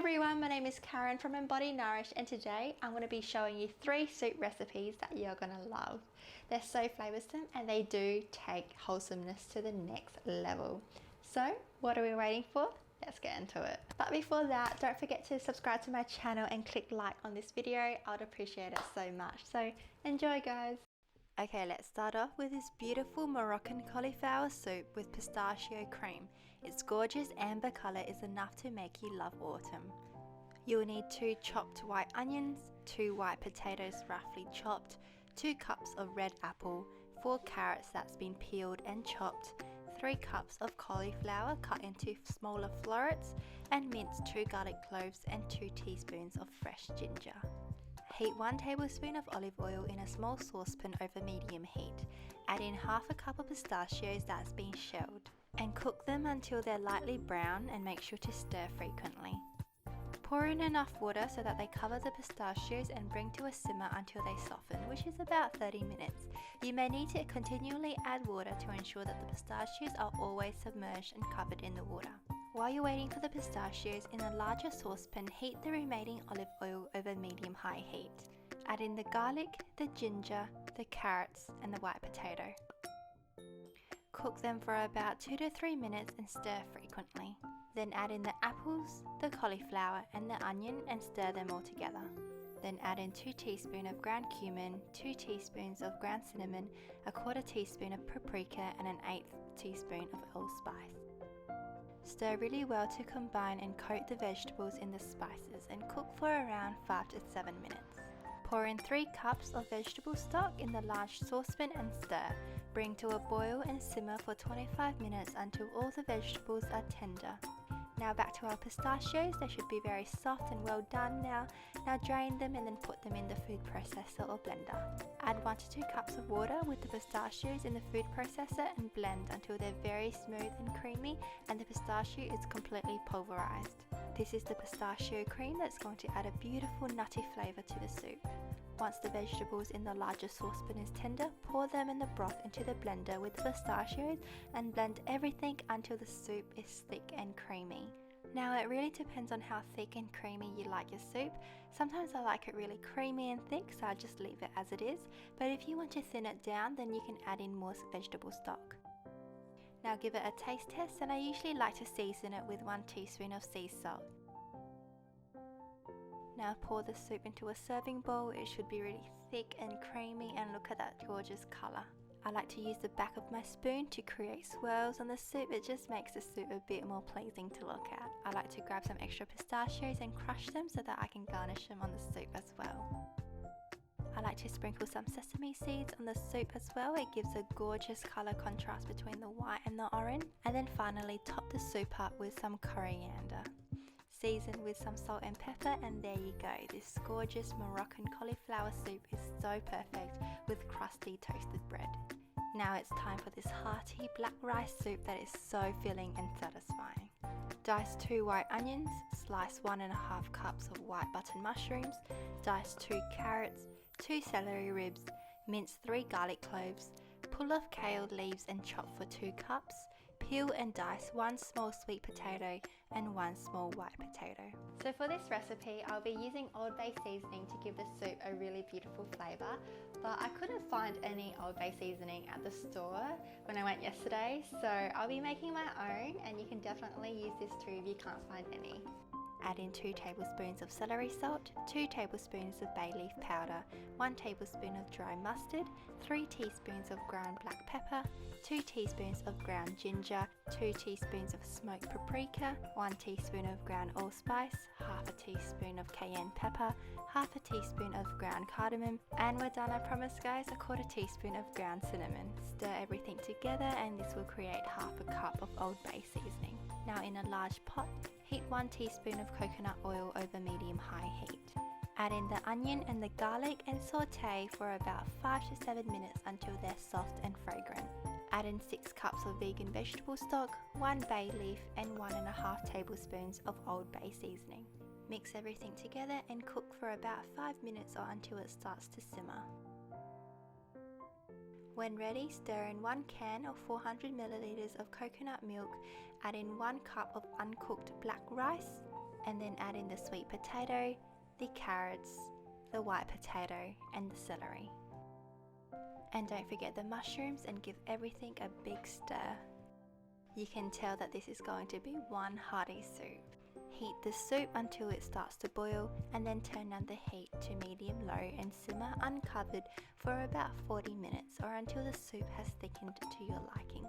everyone, my name is Karen from embodynourish, and today I'm going to be showing you 3 soup recipes that you're going to love. They're so flavoursome and they do take wholesomeness to the next level. So what are we waiting for? Let's get into it. But before that, don't forget to subscribe to my channel and click like on this video. I would appreciate it so much. So enjoy, guys. Okay, let's start off with this beautiful Moroccan cauliflower soup with pistachio cream. Its gorgeous amber colour is enough to make you love autumn. You'll need 2 chopped white onions, 2 white potatoes roughly chopped, 2 cups of red apple, 4 carrots that's been peeled and chopped, 3 cups of cauliflower cut into smaller florets, and minced 2 garlic cloves and 2 teaspoons of fresh ginger. Heat 1 tablespoon of olive oil in a small saucepan over medium heat. Add in half a cup of pistachios that's been shelled, and cook them until they're lightly brown, and make sure to stir frequently. Pour in enough water so that they cover the pistachios and bring to a simmer until they soften, which is about 30 minutes. You may need to continually add water to ensure that the pistachios are always submerged and covered in the water. While you're waiting for the pistachios, in a larger saucepan, heat the remaining olive oil over medium-high heat. Add in the garlic, the ginger, the carrots and the white potato. Cook them for about 2 to 3 minutes and stir frequently. Then add in the apples, the cauliflower and the onion and stir them all together. Then add in 2 teaspoons of ground cumin, 2 teaspoons of ground cinnamon, a 1/4 teaspoon of paprika and an 1/8 teaspoon of allspice. Stir really well to combine and coat the vegetables in the spices and cook for around 5 to 7 minutes. Pour in 3 cups of vegetable stock in the large saucepan and stir. Bring to a boil and simmer for 25 minutes until all the vegetables are tender. Now back to our pistachios. They should be very soft and well done now. Now drain them and then put them in the food processor or blender. Add 1 to 2 cups of water with the pistachios in the food processor and blend until they're very smooth and creamy and the pistachio is completely pulverized. This is the pistachio cream that's going to add a beautiful nutty flavor to the soup. Once the vegetables in the larger saucepan is tender, pour them in the broth into the blender with the pistachios and blend everything until the soup is thick and creamy. Now it really depends on how thick and creamy you like your soup. Sometimes I like it really creamy and thick, so I just leave it as it is. But if you want to thin it down, then you can add in more vegetable stock. Now give it a taste test, and I usually like to season it with 1 teaspoon of sea salt. Now pour the soup into a serving bowl. It should be really thick and creamy, and look at that gorgeous colour. I like to use the back of my spoon to create swirls on the soup. It just makes the soup a bit more pleasing to look at. I like to grab some extra pistachios and crush them so that I can garnish them on the soup as well. I like to sprinkle some sesame seeds on the soup as well. It gives a gorgeous colour contrast between the white and the orange. And then finally top the soup up with some coriander. Season with some salt and pepper, and there you go. This gorgeous Moroccan cauliflower soup is so perfect with crusty toasted bread. Now it's time for this hearty black rice soup that is so filling and satisfying. Dice 2 white onions, slice 1½ cups of white button mushrooms, dice 2 carrots, 2 celery ribs, mince 3 garlic cloves, pull off kale leaves and chop for 2 cups, peel and dice 1 small sweet potato and 1 small white potato. So for this recipe, I'll be using Old Bay seasoning to give the soup a really beautiful flavour, but I couldn't find any Old Bay seasoning at the store when I went yesterday, so I'll be making my own, and you can definitely use this too if you can't find any. Add in 2 tablespoons of celery salt, 2 tablespoons of bay leaf powder, 1 tablespoon of dry mustard, 3 teaspoons of ground black pepper, 2 teaspoons of ground ginger, 2 teaspoons of smoked paprika, 1 teaspoon of ground allspice, half a teaspoon of cayenne pepper, half a teaspoon of ground cardamom, and we're done, I promise guys, a 1/4 teaspoon of ground cinnamon. Stir everything together and this will create half a cup of Old Bay seasoning. Now in a large pot, heat 1 teaspoon of coconut oil over medium-high heat. Add in the onion and the garlic and saute for about 5 to 7 minutes until they're soft and fragrant. Add in 6 cups of vegan vegetable stock, 1 bay leaf and 1½ tablespoons of Old Bay seasoning. Mix everything together and cook for about 5 minutes or until it starts to simmer. When ready, stir in 1 can or 400 milliliters of coconut milk, add in 1 cup of uncooked black rice, and then add in the sweet potato, the carrots, the white potato and the celery. And don't forget the mushrooms and give everything a big stir. You can tell that this is going to be one hearty soup. Heat the soup until it starts to boil and then turn down the heat to medium low and simmer uncovered for about 40 minutes or until the soup has thickened to your liking.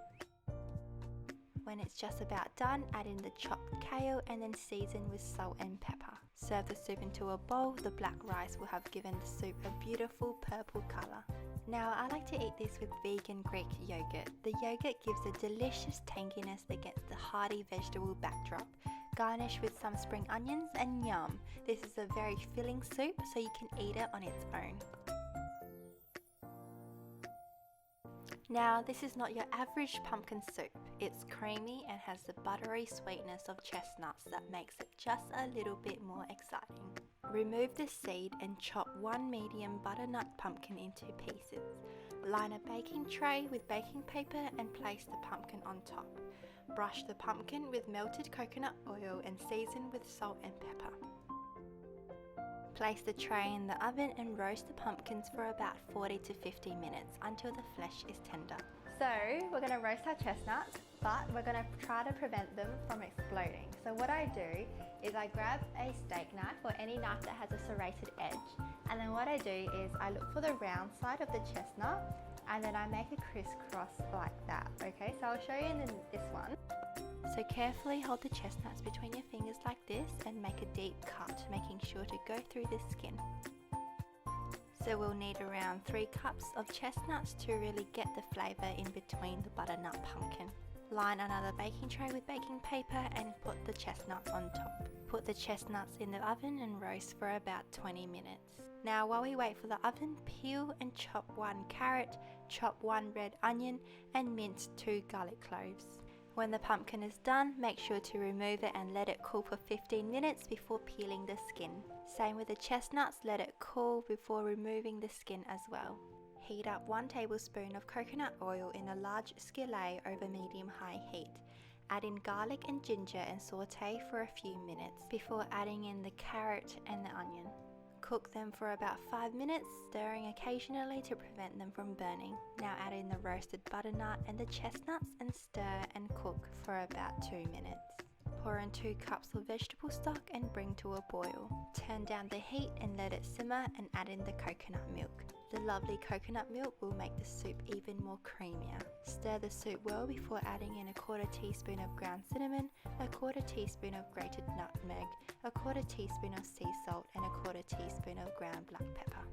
When it's just about done, add in the chopped kale and then season with salt and pepper. Serve the soup into a bowl. The black rice will have given the soup a beautiful purple colour. Now I like to eat this with vegan Greek yogurt. The yogurt gives a delicious tanginess against the hearty vegetable backdrop. Garnish with some spring onions and yum! This is a very filling soup so you can eat it on its own. Now this is not your average pumpkin soup. It's creamy and has the buttery sweetness of chestnuts that makes it just a little bit more exciting. Remove the seed and chop one medium butternut pumpkin into pieces. Line a baking tray with baking paper and place the pumpkin on top. Brush the pumpkin with melted coconut oil and season with salt and pepper. Place the tray in the oven and roast the pumpkins for about 40 to 50 minutes until the flesh is tender. So we're going to roast our chestnuts, but we're going to try to prevent them from exploding. So what I do is I grab a steak knife or any knife that has a serrated edge, and then what I do is I look for the round side of the chestnut and then I make a crisscross like that. Okay, so I'll show you in this one. So carefully hold the chestnuts between your fingers like this and make a deep cut, making sure to go through the skin. So we'll need around 3 cups of chestnuts to really get the flavour in between the butternut pumpkin. Line another baking tray with baking paper and put the chestnuts on top. Put the chestnuts in the oven and roast for about 20 minutes. Now while we wait for the oven, peel and chop 1 carrot, chop 1 red onion and mince 2 garlic cloves. When the pumpkin is done, make sure to remove it and let it cool for 15 minutes before peeling the skin. Same with the chestnuts, let it cool before removing the skin as well. Heat up 1 tablespoon of coconut oil in a large skillet over medium-high heat. Add in garlic and ginger and saute for a few minutes before adding in the carrot and the onion. Cook them for about 5 minutes, stirring occasionally to prevent them from burning. Now add in the roasted butternut and the chestnuts and stir and cook for about 2 minutes. Pour in 2 cups of vegetable stock and bring to a boil. Turn down the heat and let it simmer and add in the coconut milk. The lovely coconut milk will make the soup even more creamier. Stir the soup well before adding in a 1/4 teaspoon of ground cinnamon, a 1/4 teaspoon of grated nutmeg, a 1/4 teaspoon of sea salt and a 1/4 teaspoon of ground black pepper.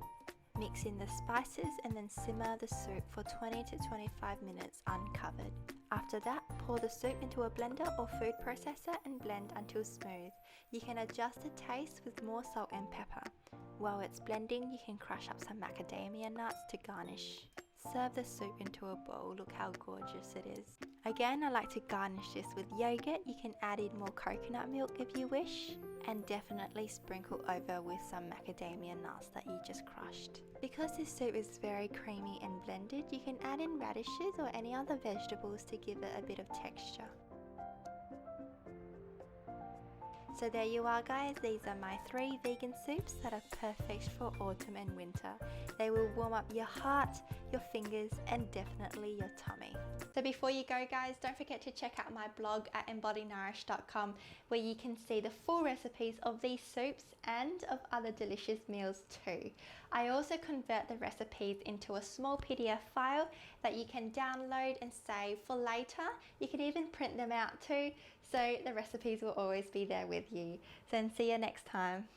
Mix in the spices and then simmer the soup for 20 to 25 minutes uncovered. After that, pour the soup into a blender or food processor and blend until smooth. You can adjust the taste with more salt and pepper. While it's blending, you can crush up some macadamia nuts to garnish. Serve the soup into a bowl. Look how gorgeous it is. Again, I like to garnish this with yogurt. You can add in more coconut milk if you wish, and definitely sprinkle over with some macadamia nuts that you just crushed. Because this soup is very creamy and blended, you can add in radishes or any other vegetables to give it a bit of texture. So there you are guys, these are my 3 vegan soups that are perfect for autumn and winter. They will warm up your heart, your fingers and definitely your tummy. So before you go guys, don't forget to check out my blog at embodynourish.com where you can see the full recipes of these soups and of other delicious meals too. I also convert the recipes into a small PDF file that you can download and save for later. You can even print them out too, so the recipes will always be there with you. So see you next time.